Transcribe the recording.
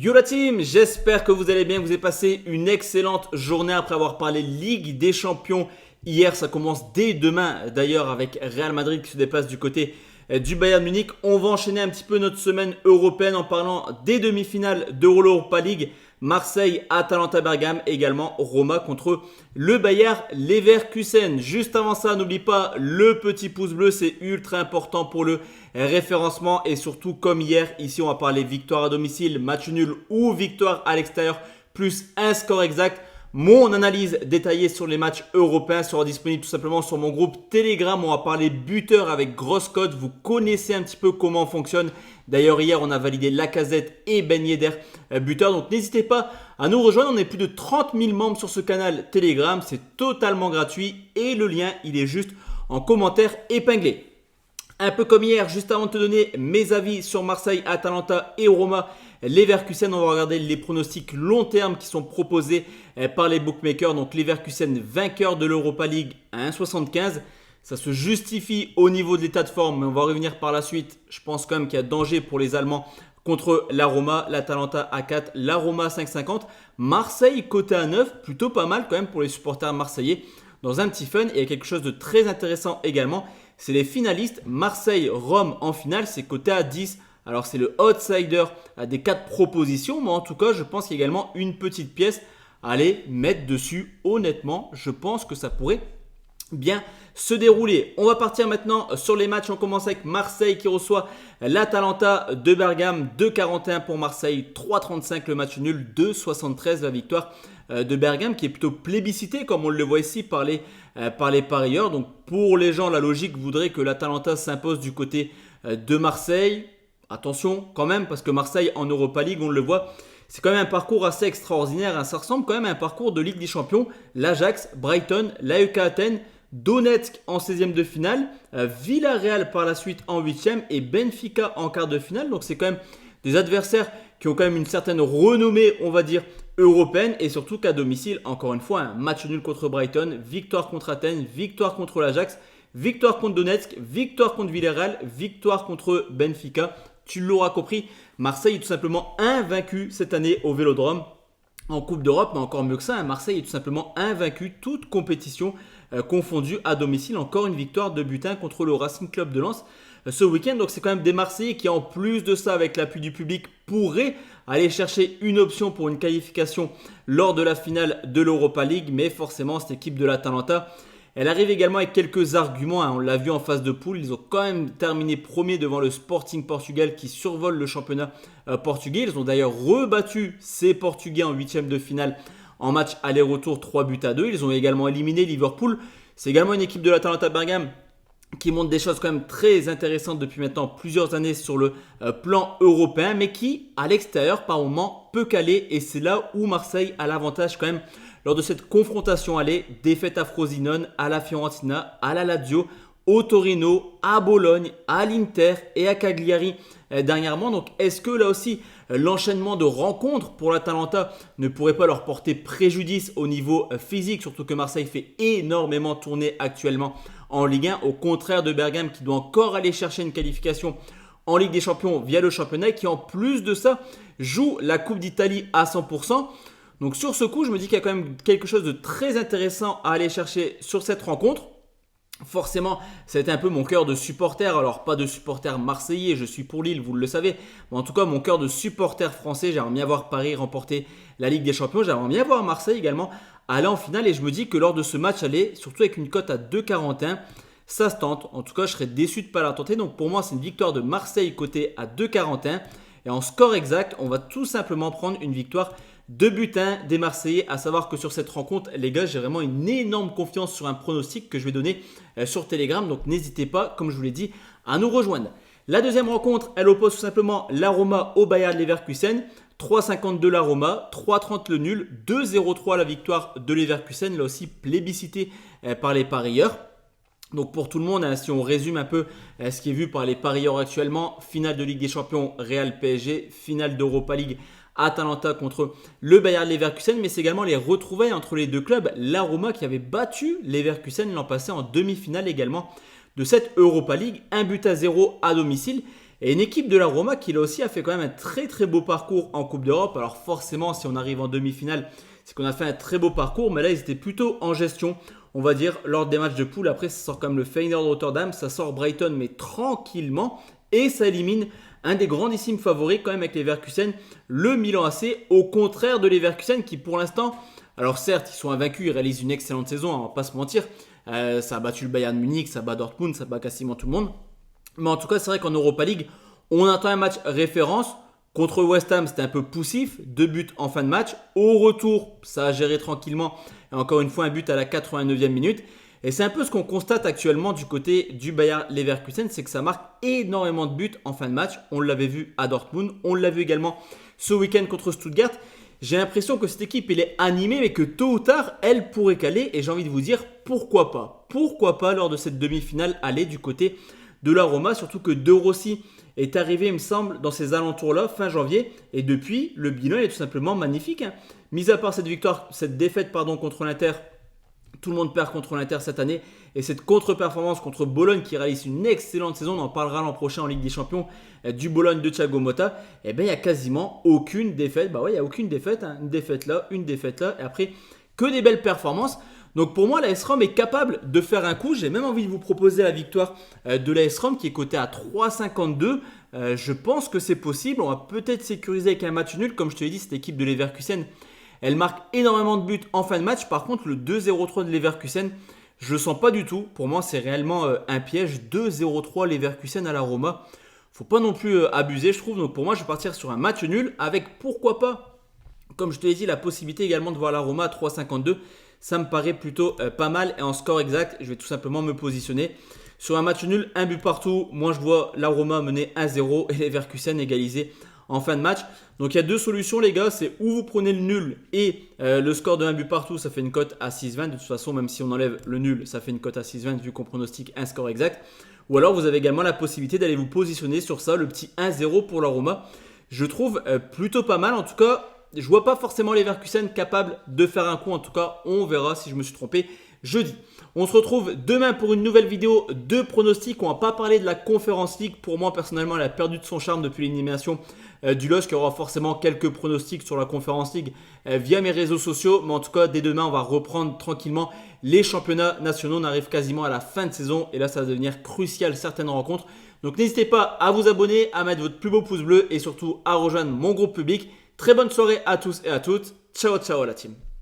Yo la team, j'espère que vous allez bien, que vous avez passé une excellente journée après avoir parlé Ligue des Champions hier. Ça commence dès demain d'ailleurs avec Real Madrid qui se déplace du côté du Bayern Munich. On va enchaîner un petit peu notre semaine européenne en parlant des demi-finales d'Europa League. Marseille, Atalanta Bergame, également Roma contre le Bayer Leverkusen. Juste avant ça, n'oublie pas le petit pouce bleu, c'est ultra important pour le référencement. Et surtout, comme hier, ici on va parler victoire à domicile, match nul ou victoire à l'extérieur, plus un score exact. Mon analyse détaillée sur les matchs européens sera disponible tout simplement sur mon groupe Telegram. On va parler buteur avec grosse cote. Vous connaissez un petit peu comment on fonctionne. D'ailleurs, hier, on a validé Lacazette et Ben Yedder buteur. Donc, n'hésitez pas à nous rejoindre. On est plus de 30 000 membres sur ce canal Telegram. C'est totalement gratuit et le lien, il est juste en commentaire épinglé. Un peu comme hier, juste avant de te donner mes avis sur Marseille, Atalanta et Roma, Leverkusen, on va regarder les pronostics long terme qui sont proposés par les bookmakers. Donc Leverkusen vainqueur de l'Europa League à 1,75. Ça se justifie au niveau de l'état de forme, mais on va revenir par la suite. Je pense quand même qu'il y a danger pour les Allemands contre la Roma, l'Atalanta à 4, la Roma à 5,50. Marseille côté à 9, plutôt pas mal quand même pour les supporters marseillais. Dans un petit fun, et il y a quelque chose de très intéressant également, c'est les finalistes. Marseille-Rome en finale, c'est coté à 10. Alors c'est le outsider des 4 propositions, mais en tout cas je pense qu'il y a également une petite pièce à aller mettre dessus. Honnêtement, je pense que ça pourrait bien se dérouler. On va partir maintenant sur les matchs. On commence avec Marseille qui reçoit l'Atalanta de Bergame. 2,41 pour Marseille, 3,35 le match nul, 2,73 la victoire de Bergame qui est plutôt plébiscité comme on le voit ici par les parieurs. Donc pour les gens, la logique voudrait que l'Atalanta s'impose du côté de Marseille. Attention quand même parce que Marseille en Europa League, on le voit, c'est quand même un parcours assez extraordinaire. Ça ressemble quand même à un parcours de Ligue des Champions. L'Ajax, Brighton, l'AEK Athènes, Donetsk en 16e de finale, Villarreal par la suite en 8e et Benfica en quart de finale. Donc c'est quand même des adversaires qui ont quand même une certaine renommée, on va dire, européenne. Et surtout qu'à domicile, encore une fois, un match nul contre Brighton, victoire contre Athènes, victoire contre l'Ajax, victoire contre Donetsk, victoire contre Villarreal, victoire contre Benfica. Tu l'auras compris, Marseille est tout simplement invaincu cette année au Vélodrome en Coupe d'Europe, mais encore mieux que ça, Marseille est tout simplement invaincu, toute compétition confondue à domicile. Encore une victoire de butin contre le Racing Club de Lens ce week-end. Donc c'est quand même des Marseillais qui, en plus de ça, avec l'appui du public, pourraient aller chercher une option pour une qualification lors de la finale de l'Europa League. Mais forcément, cette équipe de l'Atalanta, elle arrive également avec quelques arguments. On l'a vu en phase de poule. Ils ont quand même terminé premier devant le Sporting Portugal qui survole le championnat portugais. Ils ont d'ailleurs rebattu ces Portugais en 8e de finale en match aller-retour 3-2. Ils ont également éliminé Liverpool. C'est également une équipe de l'Atalanta Bergame qui montre des choses quand même très intéressantes depuis maintenant plusieurs années sur le plan européen, mais qui, à l'extérieur, par moment, peut caler. Et c'est là où Marseille a l'avantage quand même lors de cette confrontation aller. Défaite à Frosinone, à la Fiorentina, à la Lazio, au Torino, à Bologne, à l'Inter et à Cagliari dernièrement. Donc est-ce que là aussi l'enchaînement de rencontres pour l'Atalanta ne pourrait pas leur porter préjudice au niveau physique, surtout que Marseille fait énormément tourner actuellement en Ligue 1, au contraire de Bergame qui doit encore aller chercher une qualification en Ligue des Champions via le championnat, qui en plus de ça joue la Coupe d'Italie à 100%. Donc sur ce coup, je me dis qu'il y a quand même quelque chose de très intéressant à aller chercher sur cette rencontre. Forcément, c'était un peu mon cœur de supporter. Alors pas de supporter marseillais, je suis pour Lille, vous le savez. Mais en tout cas, mon cœur de supporter français, j'aimerais bien voir Paris remporter la Ligue des Champions. J'aimerais bien voir Marseille également aller en finale. Et je me dis que lors de ce match aller, surtout avec une cote à 2,41, ça se tente. En tout cas, je serais déçu de ne pas la tenter. Donc pour moi, c'est une victoire de Marseille côté à 2,41. Et en score exact, on va tout simplement prendre une victoire de butin des Marseillais. À savoir que sur cette rencontre, les gars, j'ai vraiment une énorme confiance sur un pronostic que je vais donner sur Telegram. Donc n'hésitez pas, comme je vous l'ai dit, à nous rejoindre. La deuxième rencontre, elle oppose tout simplement la Roma au Bayer Leverkusen. 3,52 la Roma, 3,30 le nul, 2,03 la victoire de Leverkusen. Là aussi plébiscité par les parieurs. Donc pour tout le monde, si on résume un peu ce qui est vu par les parieurs actuellement, finale de Ligue des Champions Real PSG, finale d'Europa League Atalanta contre le Bayer Leverkusen, mais c'est également les retrouvailles entre les deux clubs. La Roma qui avait battu Leverkusen l'an passé en demi-finale également de cette Europa League, 1-0 à domicile. Et une équipe de la Roma qui là aussi a fait quand même un très très beau parcours en Coupe d'Europe. Alors forcément, si on arrive en demi-finale, c'est qu'on a fait un très beau parcours, mais là ils étaient plutôt en gestion, on va dire, lors des matchs de poule. Après, ça sort quand même le Feyenoord Rotterdam, ça sort Brighton, mais tranquillement, et ça élimine un des grandissimes favoris quand même avec Leverkusen, le Milan AC, au contraire de Leverkusen qui pour l'instant, alors certes, ils sont invaincus, ils réalisent une excellente saison, on va pas se mentir, ça a battu le Bayern Munich, ça bat Dortmund, ça bat quasiment tout le monde. Mais en tout cas, c'est vrai qu'en Europa League, on attend un match référence. Contre West Ham, c'était un peu poussif. 2 buts en fin de match. Au retour, ça a géré tranquillement. Et encore une fois, un but à la 89e minute. Et c'est un peu ce qu'on constate actuellement du côté du Bayer Leverkusen, c'est que ça marque énormément de buts en fin de match. On l'avait vu à Dortmund, on l'a vu également ce week-end contre Stuttgart. J'ai l'impression que cette équipe, elle est animée, mais que tôt ou tard, elle pourrait caler. Et j'ai envie de vous dire, pourquoi pas? Pourquoi pas lors de cette demi-finale aller du côté de la Roma, surtout que De Rossi est arrivé, il me semble, dans ces alentours-là, fin janvier. Et depuis, le bilan est tout simplement magnifique. Mis à part cette défaite contre l'Inter, tout le monde perd contre l'Inter cette année. Et cette contre-performance contre Bologne qui réalise une excellente saison, on en parlera l'an prochain en Ligue des Champions, du Bologne de Thiago Motta. Et bien, il n'y a quasiment aucune défaite. Bah ouais, il n'y a aucune défaite. Une défaite là, et après, que des belles performances. Donc pour moi, l'AS Rome est capable de faire un coup. J'ai même envie de vous proposer la victoire de l'AS Rome qui est cotée à 3,52. Je pense que c'est possible. On va peut-être sécuriser avec un match nul. Comme je te l'ai dit, cette équipe de Leverkusen, elle marque énormément de buts en fin de match. Par contre, le 2-0-3 de Leverkusen, je ne le sens pas du tout. Pour moi, c'est réellement un piège. 2-0-3 Leverkusen à la Roma. Faut pas non plus abuser, je trouve. Donc pour moi, je vais partir sur un match nul avec, pourquoi pas, comme je te l'ai dit, la possibilité également de voir la Roma à 3,52. Ça me paraît plutôt pas mal. Et en score exact, je vais tout simplement me positionner sur un match nul, un but partout. Moi, je vois la Roma mener 1-0 et Leverkusen égaliser en fin de match. Donc, il y a deux solutions, les gars. C'est ou vous prenez le nul et le score de un but partout, ça fait une cote à 6,20. De toute façon, même si on enlève le nul, ça fait une cote à 6,20 vu qu'on pronostique un score exact. Ou alors, vous avez également la possibilité d'aller vous positionner sur ça, le petit 1-0 pour la Roma. Je trouve plutôt pas mal. En tout cas, je vois pas forcément Leverkusen capable de faire un coup. En tout cas, on verra si je me suis trompé jeudi. On se retrouve demain pour une nouvelle vidéo de pronostics. On va pas parler de la Conference League. Pour moi, personnellement, elle a perdu de son charme depuis l'élimination du LOSC. Il y aura forcément quelques pronostics sur la Conference League via mes réseaux sociaux. Mais en tout cas, dès demain, on va reprendre tranquillement les championnats nationaux. On arrive quasiment à la fin de saison. Et là, ça va devenir crucial certaines rencontres. Donc, n'hésitez pas à vous abonner, à mettre votre plus beau pouce bleu et surtout à rejoindre mon groupe public. Très bonne soirée à tous et à toutes. Ciao, ciao la team.